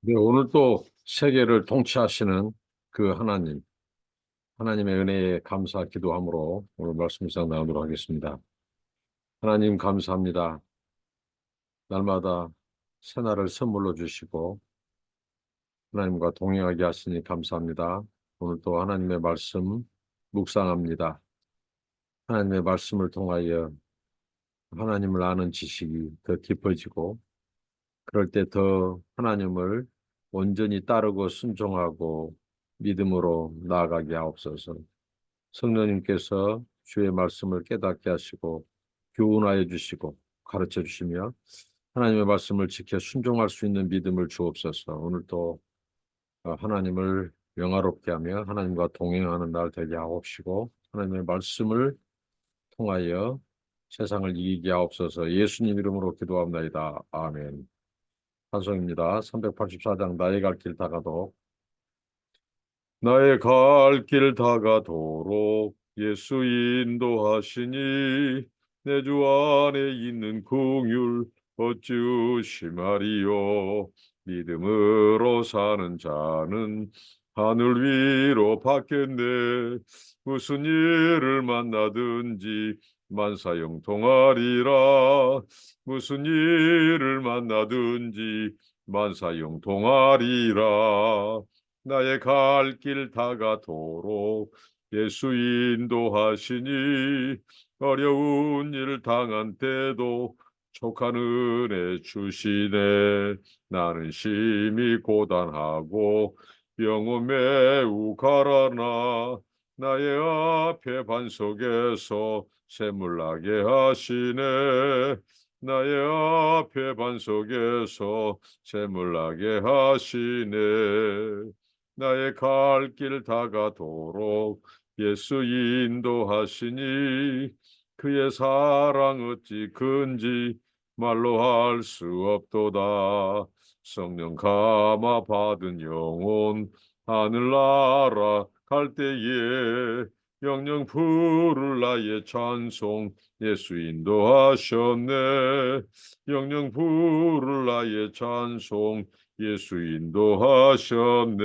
네, 오늘 또 세계를 통치하시는 그 하나님의 은혜에 감사 기도함으로 오늘 말씀 묵상 나누도록 하겠습니다. 하나님 감사합니다. 날마다 새날을 선물로 주시고 하나님과 동행하게 하시니 감사합니다. 오늘 또 하나님의 말씀 묵상합니다. 하나님의 말씀을 통하여 하나님을 아는 지식이 더 깊어지고 그럴 때 더 하나님을 온전히 따르고 순종하고 믿음으로 나아가게 하옵소서. 성령님께서 주의 말씀을 깨닫게 하시고 교훈하여 주시고 가르쳐 주시며 하나님의 말씀을 지켜 순종할 수 있는 믿음을 주옵소서. 오늘도 하나님을 영화롭게 하며 하나님과 동행하는 날 되게 하옵시고 하나님의 말씀을 통하여 세상을 이기게 하옵소서. 예수님 이름으로 기도합나이다. 아멘. 찬송입니다. 384장 나의 갈 길 다가도 나의 갈 길 다가도록 예수 인도하시니 내 주 안에 있는 긍휼 어찌우시마리요. 믿음으로 사는 자는 하늘 위로 받겠네. 무슨 일을 만나든지 만사형통하리라. 무슨 일을 만나든지 만사형통하리라. 나의 갈 길 다가도록 예수 인도하시니 어려운 일 당한 때도 촉한 은혜 주시네. 나는 심히 고단하고 영혼 매우 가라나 나의 앞에 반석에서 샘물 나게 하시네. 나의 앞에 반석에서 샘물 나게 하시네. 나의 갈 길 다가도록 예수 인도하시니 그의 사랑 어찌 큰지 말로 할 수 없도다. 성령 감화 받은 영혼 하늘나라 갈 때에 영영 부를 나의 찬송 예수 인도하셨네. 영영 부를 나의 찬송 예수 인도하셨네.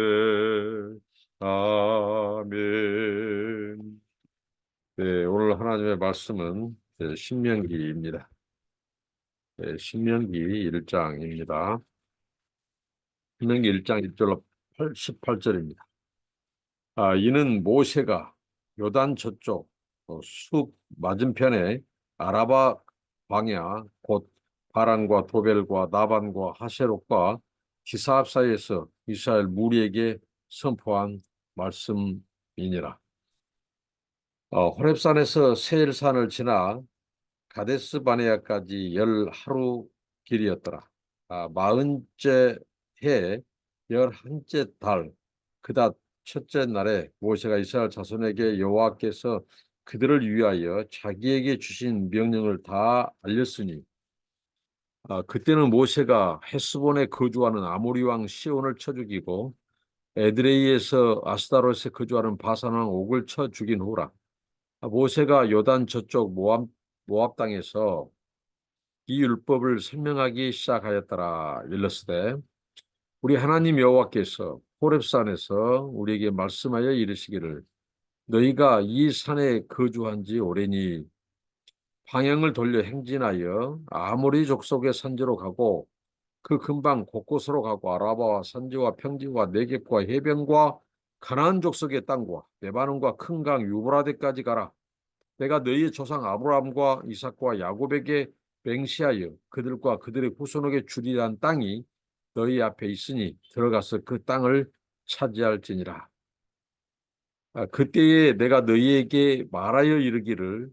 아멘. 네, 오늘 하나님의 말씀은 신명기입니다. 신명기 1장입니다. 신명기 1장 1절로 18절입니다. 이는 모세가 요단 저쪽 숲 맞은편에 아라바 광야 곧 바란과 도벨과 나반과 하세롯과 기사합 사이에서 이스라엘 무리에게 선포한 말씀이니라. 호렙산에서 세일산을 지나 가데스 바네아까지 10하루 길이었더라. 40째 해 11째 달 그닷 첫째 날에 모세가 이스라엘 자손에게 여호와께서 그들을 위하여 자기에게 주신 명령을 다 알렸으니 그때는 모세가 헤스본에 거주하는 아모리 왕 시온을 쳐 죽이고 에드레이에서 아스타롯에 거주하는 바산 왕 옥을 쳐 죽인 후라. 모세가 요단 저쪽 모압 땅에서 이 율법을 설명하기 시작하였더라. 일러스되 우리 하나님 여호와께서 호렙산에서 우리에게 말씀하여 이르시기를 너희가 이 산에 거주한 지 오래니 방향을 돌려 행진하여 아모리 족속의 산지로 가고 그 근방 곳곳으로 가고 아라바와 산지와 평지와 네겝과 해변과 가나안 족속의 땅과 레바논과 큰 강 유브라데까지 가라. 내가 너희의 조상 아브라함과 이삭과 야곱에게 맹세하여 그들과 그들의 후손에게 주리란 땅이 너희 앞에 있으니 들어가서 그 땅을 차지할지니라. 그때에 내가 너희에게 말하여 이르기를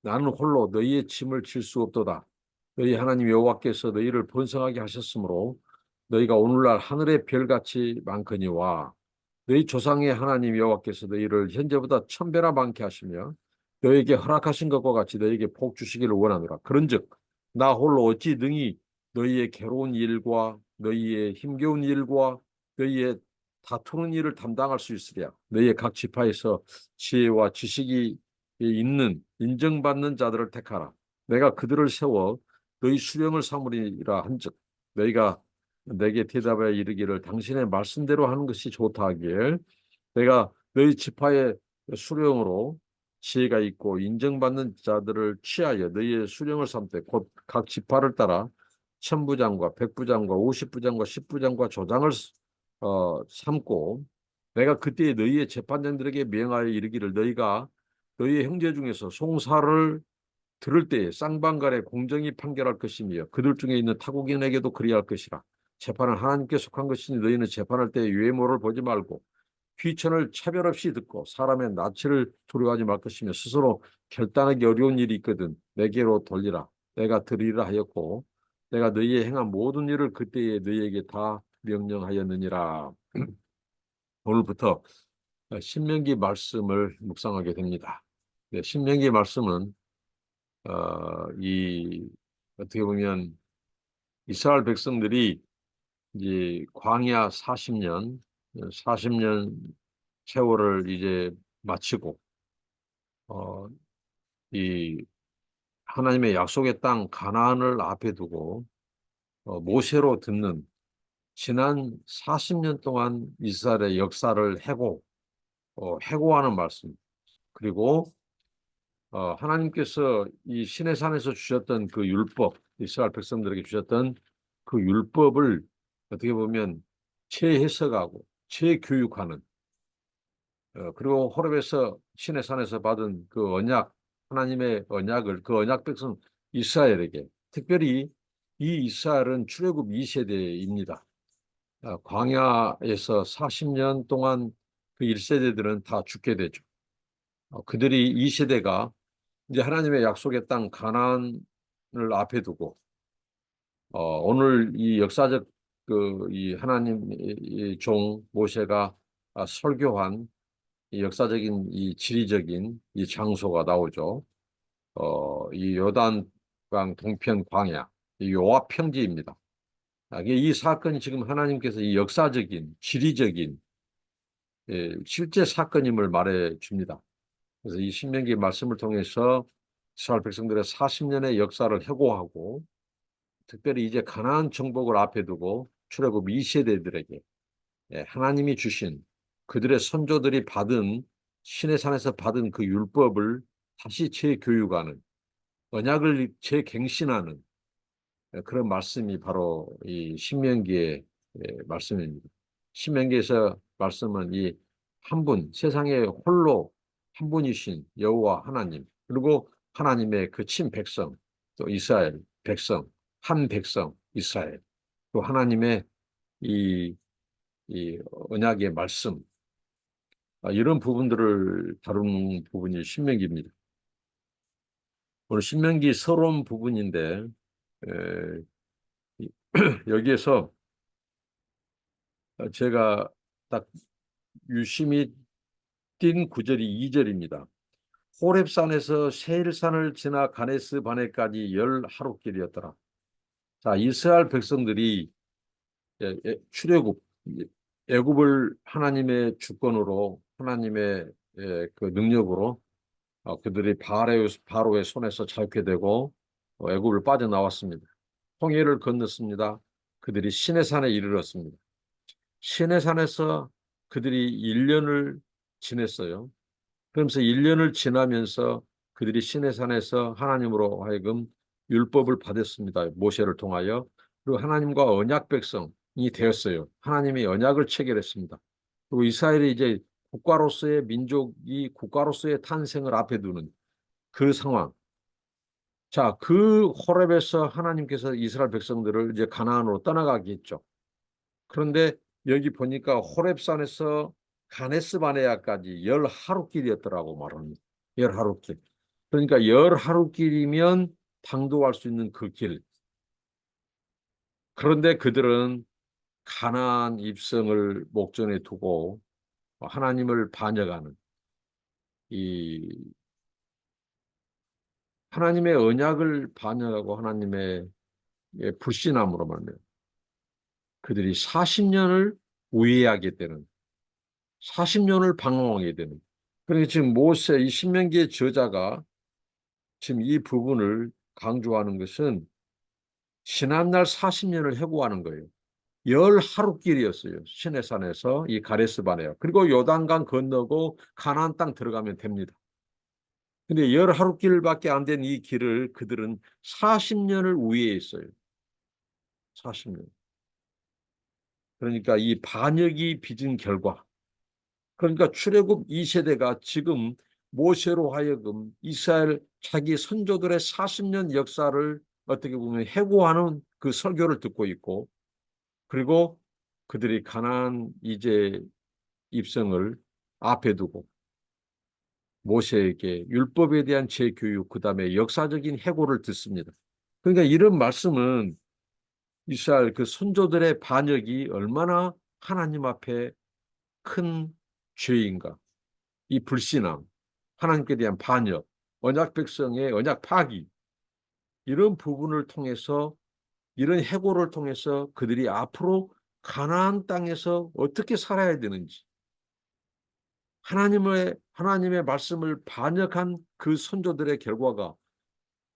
나는 홀로 너희의 짐을 질 수 없도다. 너희 하나님 여호와께서 너희를 번성하게 하셨으므로 너희가 오늘날 하늘의 별같이 많거니와 너희 조상의 하나님 여호와께서 너희를 현재보다 1000배나 많게 하시며 너희에게 허락하신 것과 같이 너희에게 복 주시기를 원하노라. 그런즉 나 홀로 어찌 능히 너희의 괴로운 일과 너희의 힘겨운 일과 너희의 다투는 일을 담당할 수 있으랴. 너희의 각 지파에서 지혜와 지식이 있는 인정받는 자들을 택하라. 내가 그들을 세워 너희 수령을 삼으리라 한즉 너희가 내게 대답하여 이르기를 당신의 말씀대로 하는 것이 좋다 하길 내가 너희 지파의 수령으로 지혜가 있고 인정받는 자들을 취하여 너희의 수령을 삼되 곧 각 지파를 따라 천부장과 백부장과 오십부장과 십부장과 조장을 삼고 내가 그때 너희의 재판장들에게 명하여 이르기를 너희가 너희의 형제 중에서 송사를 들을 때에 쌍방간에 공정히 판결할 것이며 그들 중에 있는 타국인에게도 그리할 것이라. 재판은 하나님께 속한 것이니 너희는 재판할 때 외모를 보지 말고 귀천을 차별 없이 듣고 사람의 낯을 두려워하지 말 것이며 스스로 결단하기 어려운 일이 있거든 내게로 돌리라. 내가 들으리라 하였고 내가 너희의 행한 모든 일을 그때에 너희에게 다 명령하였느니라. 오늘부터 신명기 말씀을 묵상하게 됩니다. 네, 신명기 말씀은 어떻게 보면 이스라엘 백성들이 이제 광야 40년 세월을 이제 마치고 어, 이 하나님의 약속의 땅 가나안을 앞에 두고 모세로 듣는 지난 40년 동안 이스라엘의 역사를 해고하는 말씀. 그리고 하나님께서 이 시내산에서 주셨던 그 율법, 이스라엘 백성들에게 주셨던 그 율법을 어떻게 보면 재해석하고 재교육하는 그리고 호렙에서 시내산에서 받은 그 언약, 하나님의 언약을 그 언약 백성 이스라엘에게 특별히 이 이스라엘은 출애굽 2세대입니다. 광야에서 40년 동안 그 1세대들은 다 죽게 되죠. 그들이 2세대가 이제 하나님의 약속의 땅 가나안을 앞에 두고 오늘 이 역사적 그 이 하나님의 종 모세가 설교한 이 역사적인 이 지리적인 이 장소가 나오죠. 이 요단강 동편 광야, 이 요압 평지입니다. 이 사건이 지금 하나님께서 이 역사적인 지리적인 실제 사건임을 말해 줍니다. 그래서 이 신명기 말씀을 통해서 이스라엘 백성들의 40년의 역사를 해고하고 특별히 이제 가나안 정복을 앞에 두고 출애굽 2세대들에게 하나님이 주신 그들의 선조들이 받은 시내산에서 받은 그 율법을 다시 재교육하는 언약을 재갱신하는 그런 말씀이 바로 이 신명기의 말씀입니다. 신명기에서 말씀은 이 한 분, 세상에 홀로 한 분이신 여호와 하나님, 그리고 하나님의 그 친백성, 또 이스라엘 백성, 한 백성 이스라엘, 또 하나님의 이, 이 언약의 말씀, 이런 부분들을 다루는 부분이 신명기입니다. 오늘 신명기 서론 부분인데 여기에서 제가 딱 유심히 띈 구절이 2절입니다. 호렙산에서 세일산을 지나 가네스 바네까지 10하루길이었더라. 자, 이스라엘 백성들이 출애굽, 애굽을 하나님의 주권으로 하나님의 그 능력으로 그들이 바로의 손에서 자유케 되고 애굽을 빠져나왔습니다. 홍해를 건넜습니다. 그들이 시내산에 이르렀습니다. 시내산에서 그들이 1년을 지냈어요. 그러면서 1년을 지나면서 그들이 시내산에서 하나님으로 하여금 율법을 받았습니다. 모세를 통하여. 그리고 하나님과 언약 백성이 되었어요. 하나님이 언약을 체결했습니다. 그리고 이스라엘이 이제 국가로서의 민족이 국가로서의 탄생을 앞에 두는 그 상황. 자, 그 호렙에서 하나님께서 이스라엘 백성들을 이제 가나안으로 떠나가게 했죠. 그런데 여기 보니까 호렙산에서 가네스 바네아까지 10하루길이었더라고 말합니다. 10하루길. 그러니까 10하루길이면 당도할 수 있는 그 길. 그런데 그들은 가나안 입성을 목전에 두고 하나님을 반역하는 이 하나님의 언약을 반역하고 하나님의 불신함으로 말미암아 그들이 40년을 우회하게 되는 40년을 방황하게 되는 그러니까 지금 모세 이 신명기의 저자가 지금 이 부분을 강조하는 것은 지난날 40년을 해고하는 거예요. 열하루길이었어요. 시내산에서 이 가데스 바네아. 그리고 요단강 건너고 가나안 땅 들어가면 됩니다. 근데 열하루길밖에 안 된 이 길을 그들은 40년을 우회했어요. 40년. 그러니까 이 반역이 빚은 결과. 그러니까 출애굽 2세대가 지금 모세로 하여금 이스라엘 자기 선조들의 40년 역사를 어떻게 보면 해고하는 그 설교를 듣고 있고, 그리고 그들이 가나안 이제 입성을 앞에 두고 모세에게 율법에 대한 재교육, 그다음에 역사적인 해고를 듣습니다. 그러니까 이런 말씀은 이스라엘 그 선조들의 반역이 얼마나 하나님 앞에 큰 죄인가, 이 불신앙, 하나님께 대한 반역, 언약 백성의 언약 파기, 이런 부분을 통해서, 이런 해고를 통해서 그들이 앞으로 가나안 땅에서 어떻게 살아야 되는지, 하나님의 말씀을 반역한 그 선조들의 결과가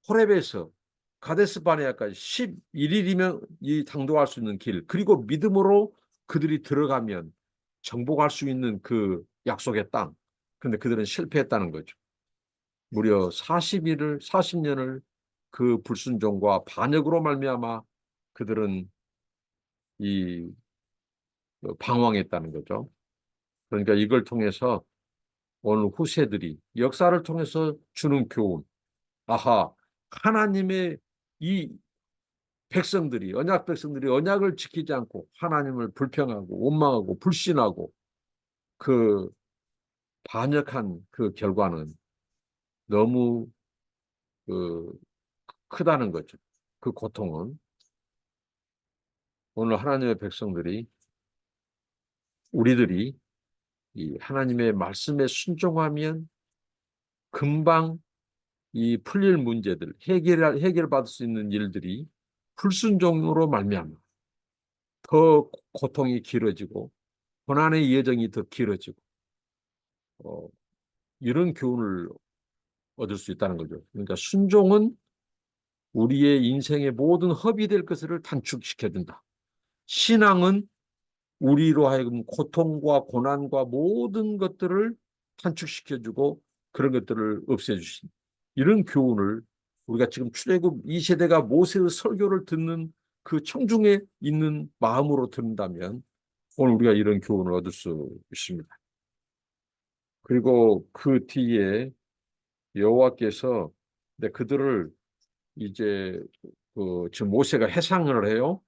호렙에서 가데스 바네아까지 11일이면 이 당도할 수 있는 길, 그리고 믿음으로 그들이 들어가면 정복할 수 있는 그 약속의 땅. 근데 그들은 실패했다는 거죠. 무려 40년을 그 불순종과 반역으로 말미암아 그들은 이 방황했다는 거죠. 그러니까 이걸 통해서 오늘 후세들이 역사를 통해서 주는 교훈. 아하, 하나님의 이 백성들이, 언약 백성들이 언약을 지키지 않고 하나님을 불평하고 원망하고 불신하고 그 반역한 그 결과는 너무 그 크다는 거죠. 그 고통은. 오늘 하나님의 백성들이, 우리들이 이 하나님의 말씀에 순종하면 금방 이 풀릴 문제들, 해결받을 수 있는 일들이 불순종으로 말미암아 더 고통이 길어지고 고난의 여정이 더 길어지고 어, 이런 교훈을 얻을 수 있다는 거죠. 그러니까 순종은 우리의 인생의 모든 허비될 것을 단축시켜준다. 신앙은 우리로 하여금 고통과 고난과 모든 것들을 단축시켜주고 그런 것들을 없애주신 이런 교훈을 우리가 지금 출애굽 2세대가 모세의 설교를 듣는 그 청중에 있는 마음으로 듣는다면 오늘 우리가 이런 교훈을 얻을 수 있습니다. 그리고 그 뒤에 여호와께서 그들을 이제 지금 모세가 해상을 해요.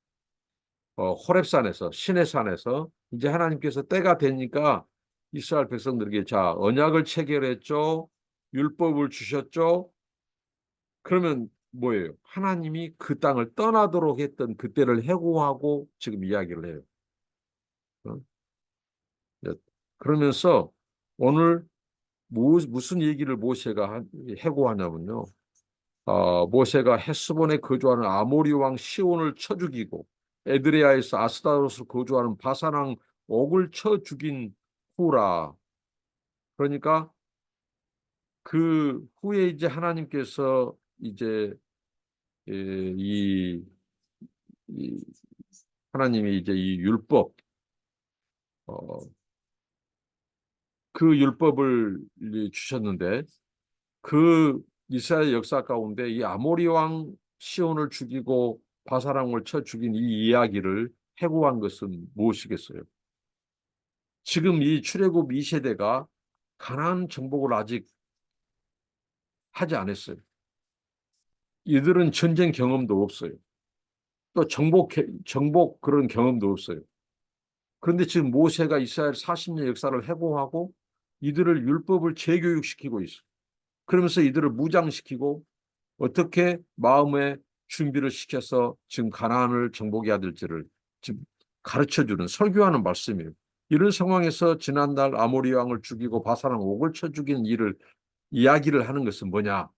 호렙산에서, 시내산에서 이제 하나님께서 때가 되니까 이스라엘 백성들에게 자, 언약을 체결했죠. 율법을 주셨죠. 그러면 뭐예요? 하나님이 그 땅을 떠나도록 했던 그때를 해고하고 지금 이야기를 해요. 어? 그러면서 오늘 무슨 얘기를 모세가 해고하냐면요. 모세가 헤스본에 거주하는 아모리 왕 시온을 쳐 죽이고 에드레아에서 아스다롯을 거주하는 바산 왕 옥을 쳐 죽인 후라. 그러니까 그 후에 이제 하나님께서 이제 이, 이 하나님이 이제 이 율법, 어, 그 율법을 주셨는데 그 이스라엘 역사 가운데 이 아모리 왕 시온을 죽이고 바사랑을 쳐 죽인 이 이야기를 해고한 것은 무엇이겠어요? 지금 이 출애굽 2세대가 가나안 정복을 아직 하지 않았어요. 이들은 전쟁 경험도 없어요. 또 정복 그런 경험도 없어요. 그런데 지금 모세가 이스라엘 40년 역사를 해고하고 이들을 율법을 재교육시키고 있어요. 그러면서 이들을 무장시키고 어떻게 마음의 준비를 시켜서 지금 가나안을 정복해야 될지를 지금 가르쳐주는 설교하는 말씀이에요. 이런 상황에서 지난날 아모리 왕을 죽이고 바사랑 옥을 쳐 죽인 일을 이야기를 하는 것은 뭐냐?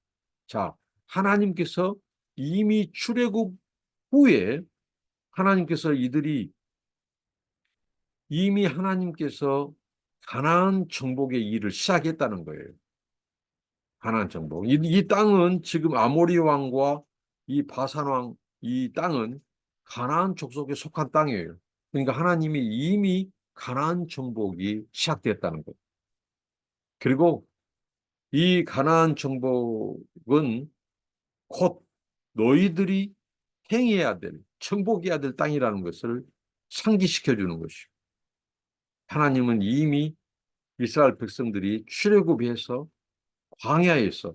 자, 하나님께서 이미 출애굽 후에 하나님께서 이미 하나님께서 가나안 정복의 일을 시작했다는 거예요. 가나안 정복. 이 땅은 지금 아모리 왕과 이 바산 왕, 이 땅은 가나안 족속에 속한 땅이에요. 그러니까 하나님이 이미 가나안 정복이 시작됐다는 거예요. 그리고 이 가나안 정복은 곧 너희들이 행해야 될, 정복해야 될 땅이라는 것을 상기시켜 주는 것이요. 하나님은 이미 이스라엘 백성들이 출애굽해서 광야에서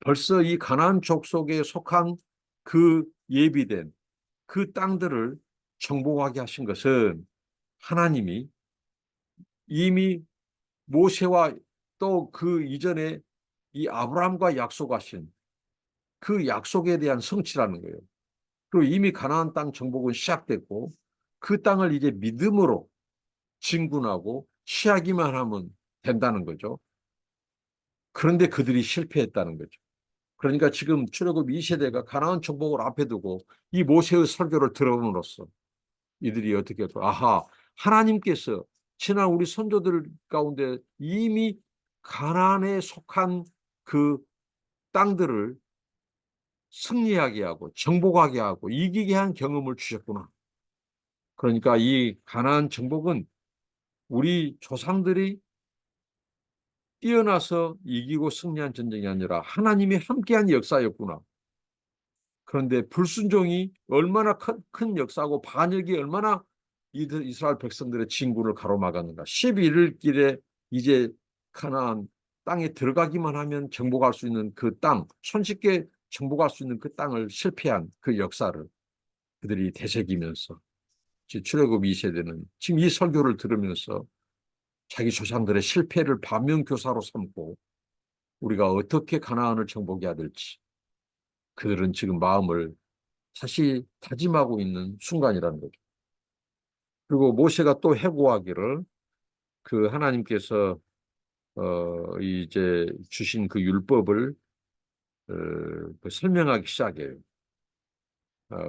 벌써 이 가나안 족속에 속한 그 예비된 그 땅들을 정복하게 하신 것은 하나님이 이미 모세와 또 그 이전에 이 아브라함과 약속하신 그 약속에 대한 성취라는 거예요. 그리고 이미 가나안 땅 정복은 시작됐고 그 땅을 이제 믿음으로 진군하고 취하기만 하면 된다는 거죠. 그런데 그들이 실패했다는 거죠. 그러니까 지금 출애굽 2세대가 가나안 정복을 앞에 두고 이 모세의 설교를 들어옴으로써 이들이 어떻게 할까? 아하, 하나님께서 지난 우리 선조들 가운데 이미 가나안에 속한 그 땅들을 승리하게 하고 정복하게 하고 이기게 한 경험을 주셨구나. 그러니까 이 가나안 정복은 우리 조상들이 뛰어나서 이기고 승리한 전쟁이 아니라 하나님이 함께한 역사였구나. 그런데 불순종이 얼마나 큰 역사고 반역이 얼마나 이스라엘 백성들의 진군을 가로막았는가. 11일 길에 이제 가나안 땅에 들어가기만 하면 정복할 수 있는 그 땅, 손쉽게 정복할 수 있는 그 땅을 실패한 그 역사를 그들이 되새기면서 출애굽 2세대는 지금 이 설교를 들으면서 자기 조상들의 실패를 반면교사로 삼고 우리가 어떻게 가나안을 정복해야 될지 그들은 지금 마음을 다시 다짐하고 있는 순간이라는 거죠. 그리고 모세가 또 해고하기를 그 하나님께서 이제 주신 그 율법을 그 설명하기 시작해요.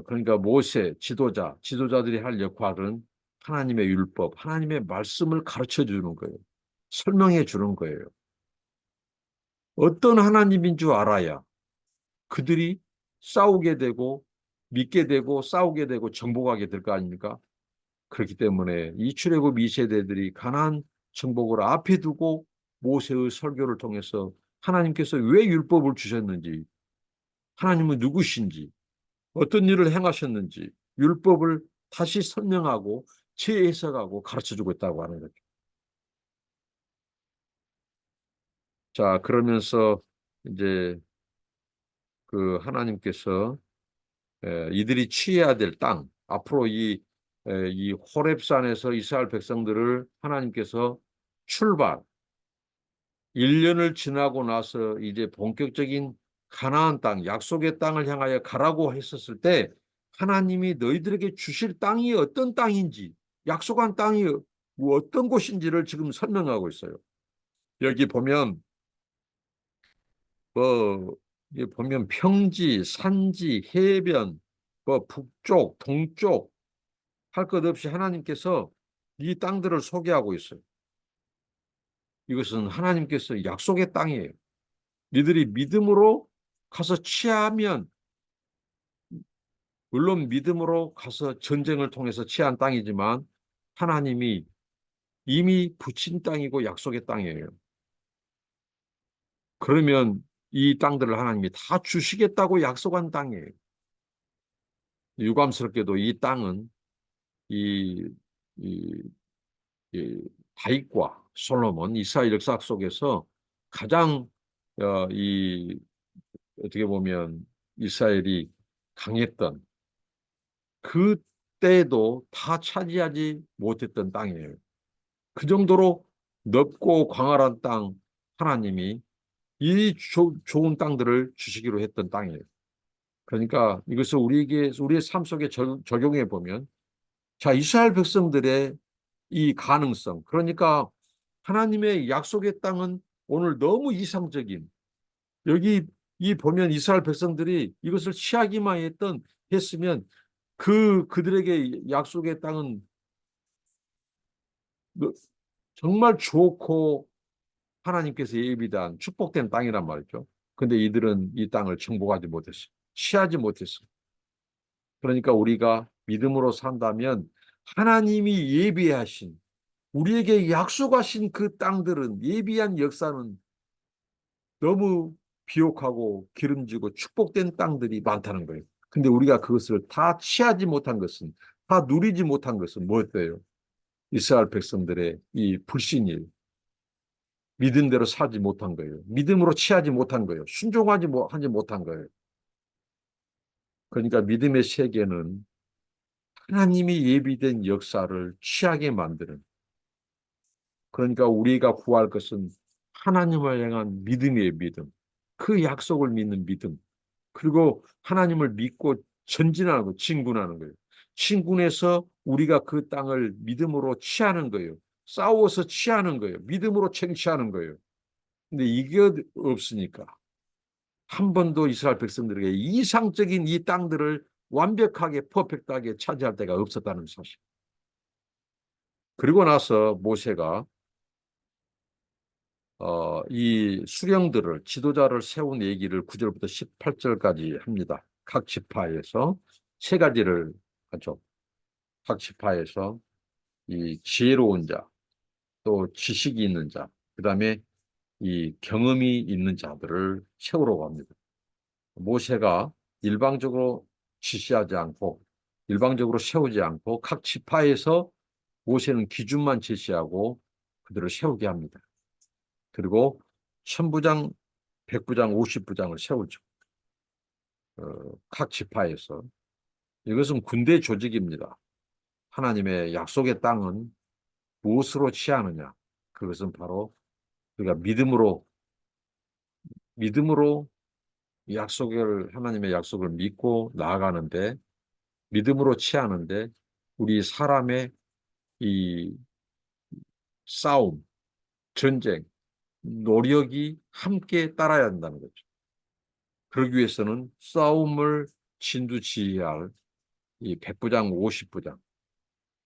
그러니까 모세 지도자들이 할 역할은 하나님의 율법, 하나님의 말씀을 가르쳐 주는 거예요. 설명해 주는 거예요. 어떤 하나님인 줄 알아야 그들이 싸우게 되고 믿게 되고 싸우게 되고 정복하게 될 거 아닙니까? 그렇기 때문에 이 출애굽 2세대들이 가나안 정복을 앞에 두고 모세의 설교를 통해서 하나님께서 왜 율법을 주셨는지, 하나님은 누구신지, 어떤 일을 행하셨는지 율법을 다시 설명하고 재해석하고 가르쳐주고 있다고 하는 거죠. 자, 그러면서 이제 그 하나님께서 이들이 취해야 될 땅, 앞으로 이 호렙산에서 이스라엘 백성들을 하나님께서 출발, 1년을 지나고 나서 이제 본격적인 가나안 땅, 약속의 땅을 향하여 가라고 했었을 때 하나님이 너희들에게 주실 땅이 어떤 땅인지, 약속한 땅이 어떤 곳인지를 지금 설명하고 있어요. 여기 보면 뭐 보면 평지, 산지, 해변, 뭐 북쪽, 동쪽 할 것 없이 하나님께서 이 땅들을 소개하고 있어요. 이것은 하나님께서 약속의 땅이에요. 니들이 믿음으로 가서 취하면 물론 믿음으로 가서 전쟁을 통해서 취한 땅이지만 하나님이 이미 붙인 땅이고 약속의 땅이에요. 그러면 이 땅들을 하나님이 다 주시겠다고 약속한 땅이에요. 유감스럽게도 이 땅은 이, 이, 이 다윗과 솔로몬 이스라엘 역사 속에서 가장 이 어떻게 보면 이스라엘이 강했던 그때도 다 차지하지 못했던 땅이에요. 그 정도로 넓고 광활한 땅 하나님이 이 좋은 땅들을 주시기로 했던 땅이에요. 그러니까 이것을 우리의 삶 속에 적용해 보면 자, 이스라엘 백성들의 이 가능성 그러니까 하나님의 약속의 땅은 오늘 너무 이상적인 여기 이 보면 이스라엘 백성들이 이것을 취하기만 했으면 그들에게 약속의 땅은 정말 좋고 하나님께서 예비한 축복된 땅이란 말이죠. 근데 이들은 이 땅을 정복하지 못했어. 취하지 못했어. 그러니까 우리가 믿음으로 산다면 하나님이 예비하신, 우리에게 약속하신 그 땅들은, 예비한 역사는 너무 비옥하고 기름지고 축복된 땅들이 많다는 거예요. 근데 우리가 그것을 다 취하지 못한 것은, 다 누리지 못한 것은 무엇이에요? 이스라엘 백성들의 이 불신이에요. 믿음대로 살지 못한 거예요. 믿음으로 취하지 못한 거예요. 하지 못한 거예요. 그러니까 믿음의 세계는 하나님이 예비된 역사를 취하게 만드는, 그러니까 우리가 구할 것은 하나님을 향한 믿음의 믿음, 그 약속을 믿는 믿음, 그리고 하나님을 믿고 전진하고 진군하는 거예요. 진군해서 우리가 그 땅을 믿음으로 취하는 거예요. 싸워서 취하는 거예요. 믿음으로 쟁취하는 거예요. 근데 이게 없으니까 한 번도 이스라엘 백성들에게 이상적인 이 땅들을 완벽하게 퍼펙트하게 차지할 때가 없었다는 사실. 그리고 나서 모세가 이 수령들을, 지도자를 세운 얘기를 9절부터 18절까지 합니다. 각 지파에서 세 가지를 하죠. 각 지파에서 이 지혜로운 자, 또 지식이 있는 자, 그 다음에 이 경험이 있는 자들을 세우라고 합니다. 모세가 일방적으로 지시하지 않고, 일방적으로 세우지 않고 각 지파에서 모세는 기준만 제시하고 그들을 세우게 합니다. 그리고 천부장, 백부장, 오십부장을 세우죠. 각 지파에서. 이것은 군대 조직입니다. 하나님의 약속의 땅은 무엇으로 취하느냐? 그것은 바로 우리가 믿음으로 하나님의 약속을 믿고 나아가는데, 믿음으로 취하는데 우리 사람의 이 싸움, 전쟁, 노력이 함께 따라야 한다는 거죠. 그러기 위해서는 싸움을 진두지휘할 이 백부장, 오십부장,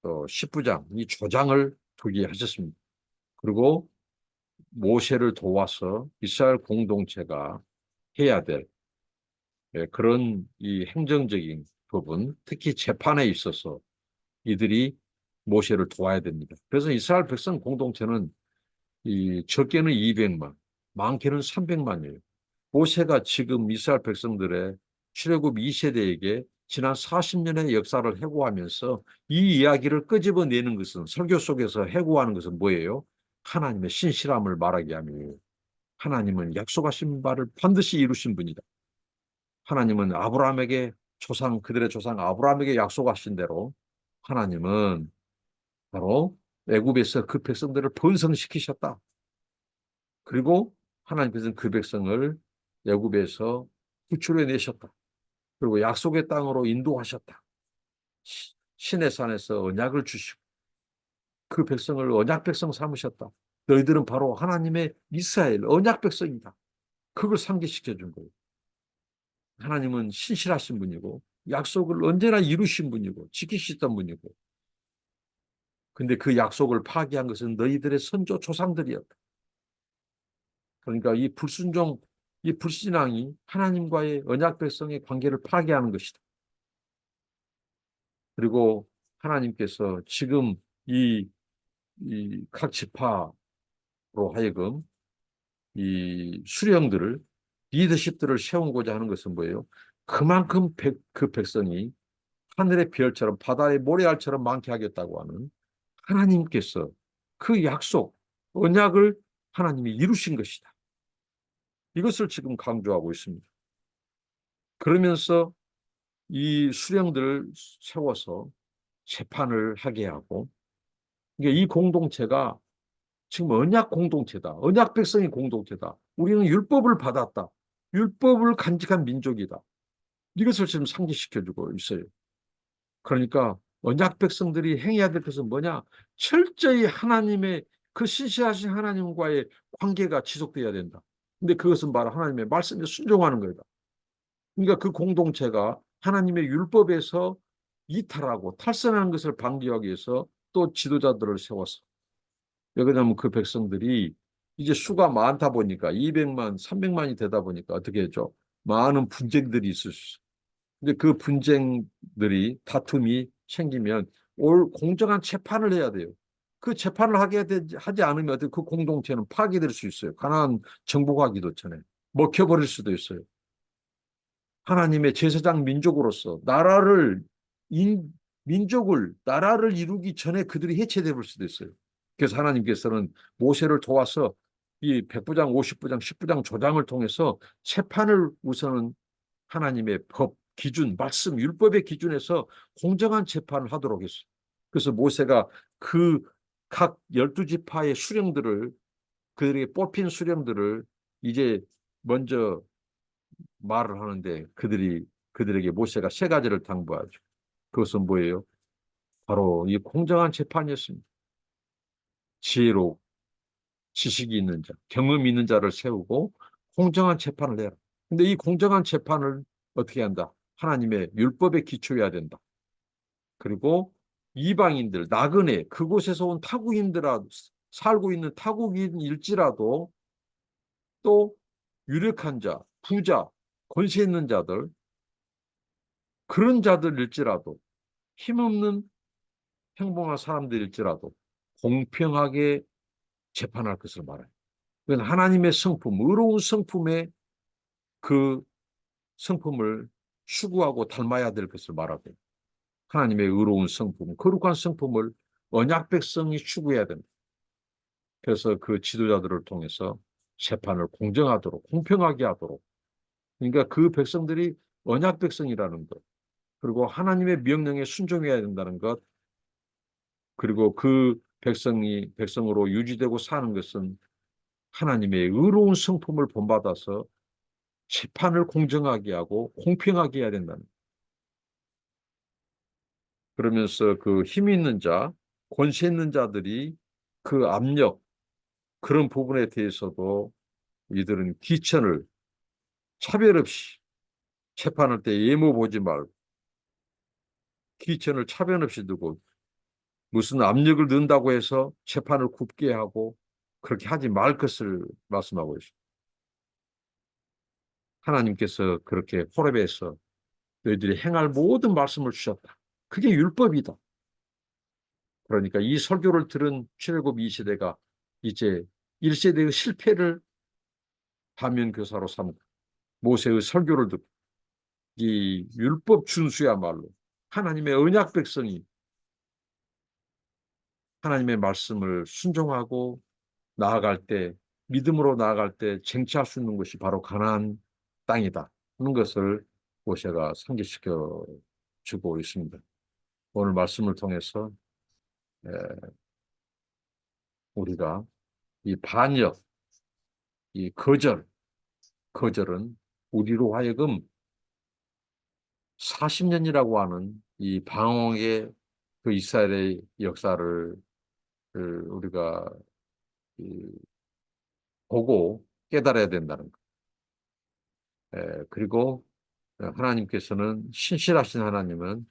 또 십부장, 이 조장을 두게 하셨습니다. 그리고 모세를 도와서 이스라엘 공동체가 해야 될 그런 이 행정적인 부분, 특히 재판에 있어서 이들이 모세를 도와야 됩니다. 그래서 이스라엘 백성 공동체는 이 적게는 200만, 많게는 300만이에요. 모세가 지금 이스라엘 백성들의 출애굽 2세대에게 지난 40년의 역사를 회고하면서 이 이야기를 끄집어내는 것은, 설교 속에서 회고하는 것은 뭐예요? 하나님의 신실함을 말하게 하며, 하나님은 약속하신 바를 반드시 이루신 분이다. 하나님은 그들의 조상 아브라함에게 약속하신 대로 하나님은 바로 애굽에서 그 백성들을 번성시키셨다. 그리고 하나님께서는 그 백성을 애굽에서 구출해 내셨다. 그리고 약속의 땅으로 인도하셨다. 신의 산에서 언약을 주시고 그 백성을 언약 백성 삼으셨다. 너희들은 바로 하나님의 이스라엘 언약 백성이다. 그걸 상기시켜 준 거예요. 하나님은 신실하신 분이고 약속을 언제나 이루신 분이고 지키시던 분이고, 근데 그 약속을 파기한 것은 너희들의 선조 조상들이었다. 그러니까 이 불신앙이 하나님과의 언약 백성의 관계를 파괴하는 것이다. 그리고 하나님께서 지금 이 각 지파로 하여금 이 수령들을, 리더십들을 세우고자 하는 것은 뭐예요? 그만큼 그 백성이 하늘의 별처럼 바다의 모래알처럼 많게 하겠다고 하는 하나님께서 그 약속, 언약을 하나님이 이루신 것이다. 이것을 지금 강조하고 있습니다. 그러면서 이 수령들을 세워서 재판을 하게 하고, 그러니까 이 공동체가 지금 언약 공동체다. 언약 백성의 공동체다. 우리는 율법을 받았다. 율법을 간직한 민족이다. 이것을 지금 상기시켜주고 있어요. 그러니까 언약 백성들이 행해야 될 것은 뭐냐? 철저히 하나님의 그 신실하신 하나님과의 관계가 지속돼야 된다. 근데 그것은 바로 하나님의 말씀에 순종하는 거다. 그러니까 그 공동체가 하나님의 율법에서 이탈하고 탈선하는 것을 방지하기 위해서 또 지도자들을 세웠어. 왜 그러냐면 그 백성들이 이제 수가 많다 보니까 200만, 300만이 되다 보니까 어떻게 했죠? 많은 분쟁들이 있을 수 있어. 근데 그 분쟁들이, 다툼이 생기면 공정한 재판을 해야 돼요. 그 재판을 하지 않으면 그 공동체는 파괴될 수 있어요. 가나안 정복하기도 전에 먹혀버릴 수도 있어요. 하나님의 제사장 민족으로서 나라를 이루기 전에 그들이 해체되어 볼 수도 있어요. 그래서 하나님께서는 모세를 도와서 이 100부장, 50부장, 10부장 조장을 통해서 재판을 우선은 하나님의 법, 기준, 말씀, 율법의 기준에서 공정한 재판을 하도록 했어요. 그래서 모세가 그 각 12지파의 수령들을, 그들에게 뽑힌 수령들을 이제 먼저 말을 하는데 그들에게 모세가 세 가지를 당부하죠. 그것은 뭐예요? 바로 이 공정한 재판이었습니다. 지혜로 지식이 있는 자, 경험이 있는 자를 세우고 공정한 재판을 해라. 근데 이 공정한 재판을 어떻게 한다? 하나님의 율법에 기초해야 된다. 그리고 이방인들, 나그네, 그곳에서 온 타국인들아, 살고 있는 타국인일지라도 또 유력한 자, 부자, 권세 있는 자들, 그런 자들일지라도 힘없는 평범한 사람들일지라도 공평하게 재판할 것을 말해요. 그건 하나님의 성품, 의로운 성품의 그 성품을 추구하고 닮아야 될 것을 말하고, 하나님의 의로운 성품, 거룩한 성품을 언약 백성이 추구해야 된다. 그래서 그 지도자들을 통해서 재판을 공정하도록, 공평하게 하도록, 그러니까 그 백성들이 언약 백성이라는 것, 그리고 하나님의 명령에 순종해야 된다는 것, 그리고 그 백성으로 유지되고 사는 것은 하나님의 의로운 성품을 본받아서 재판을 공정하게 하고 공평하게 해야 된다는. 그러면서 그 힘 있는 자, 권세 있는 자들이 그 압력, 그런 부분에 대해서도 이들은 귀천을 차별 없이 재판할 때 예모 보지 말고 귀천을 차별 없이 두고, 무슨 압력을 넣는다고 해서 재판을 굽게 하고 그렇게 하지 말 것을 말씀하고 있습니다. 하나님께서 그렇게 호렙에서 너희들이 행할 모든 말씀을 주셨다. 그게 율법이다. 그러니까 이 설교를 들은 출애굽 2세대가 이제 1세대의 실패를 반면교사로 삼고 모세의 설교를 듣고 이 율법 준수야말로 하나님의 언약 백성이 하나님의 말씀을 순종하고 나아갈 때, 믿음으로 나아갈 때 쟁취할 수 있는 것이 바로 가나안 땅이다 하는 것을 모세가 상기시켜 주고 있습니다. 오늘 말씀을 통해서 우리가 이 반역, 이 거절은 우리로 하여금 40년이라고 하는 이 방황의 그 이스라엘의 역사를 우리가 보고 깨달아야 된다는 것. 그리고 하나님께서는 신실하신 하나님은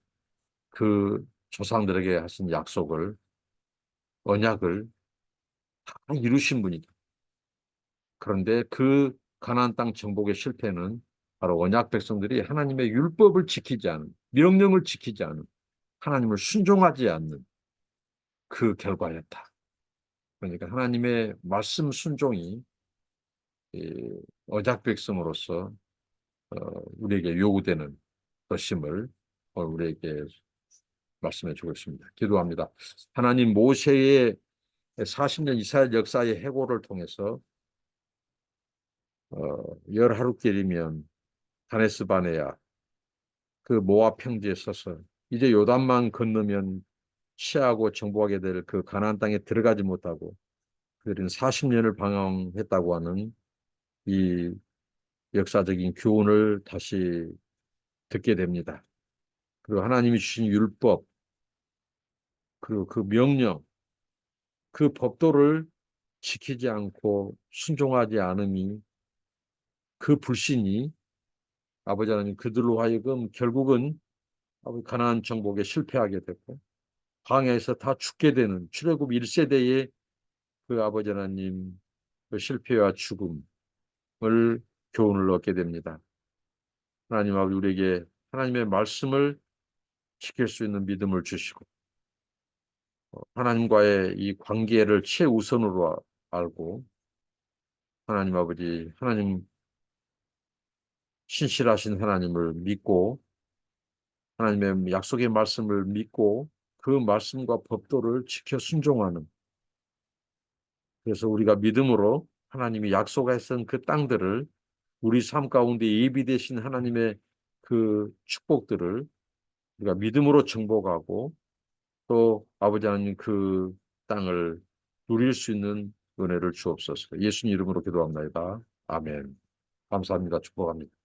그 조상들에게 하신 약속을, 언약을 다 이루신 분이다. 그런데 그 가나안 땅 정복의 실패는 바로 언약 백성들이 하나님의 율법을 지키지 않은, 명령을 지키지 않은, 하나님을 순종하지 않는 그 결과였다. 그러니까 하나님의 말씀 순종이 언약 백성으로서 우리에게 요구되는 것임을 우리에게 말씀해 주고 있습니다. 기도합니다. 하나님, 모세의 40년 이스라엘 역사의 해고를 통해서 열 하루길이면 다네스 바네아 그 모압 평지에 서서 이제 요단만 건너면 취하고 정복하게 될 그 가나안 땅에 들어가지 못하고 그들은 40년을 방황했다고 하는 이 역사적인 교훈을 다시 듣게 됩니다. 그리고 하나님이 주신 율법, 그리고 그 명령, 그 법도를 지키지 않고 순종하지 않음이, 그 불신이 아버지 하나님 그들로 하여금 결국은 가나안 정복에 실패하게 됐고 광야에서 다 죽게 되는 출애굽 1세대의 그 아버지 하나님 그 실패와 죽음을 교훈을 얻게 됩니다. 하나님 아버지, 우리에게 하나님의 말씀을 지킬 수 있는 믿음을 주시고 하나님과의 이 관계를 최우선으로 알고 하나님 아버지, 하나님 신실하신 하나님을 믿고 하나님의 약속의 말씀을 믿고 그 말씀과 법도를 지켜 순종하는 그래서 우리가 믿음으로 하나님이 약속하신 그 땅들을 우리 삶 가운데 예비되신 하나님의 그 축복들을 우리가 믿음으로 정복하고 또 아버지 하나님 그 땅을 누릴 수 있는 은혜를 주옵소서. 예수님 이름으로 기도합니다. 아멘. 감사합니다. 축복합니다.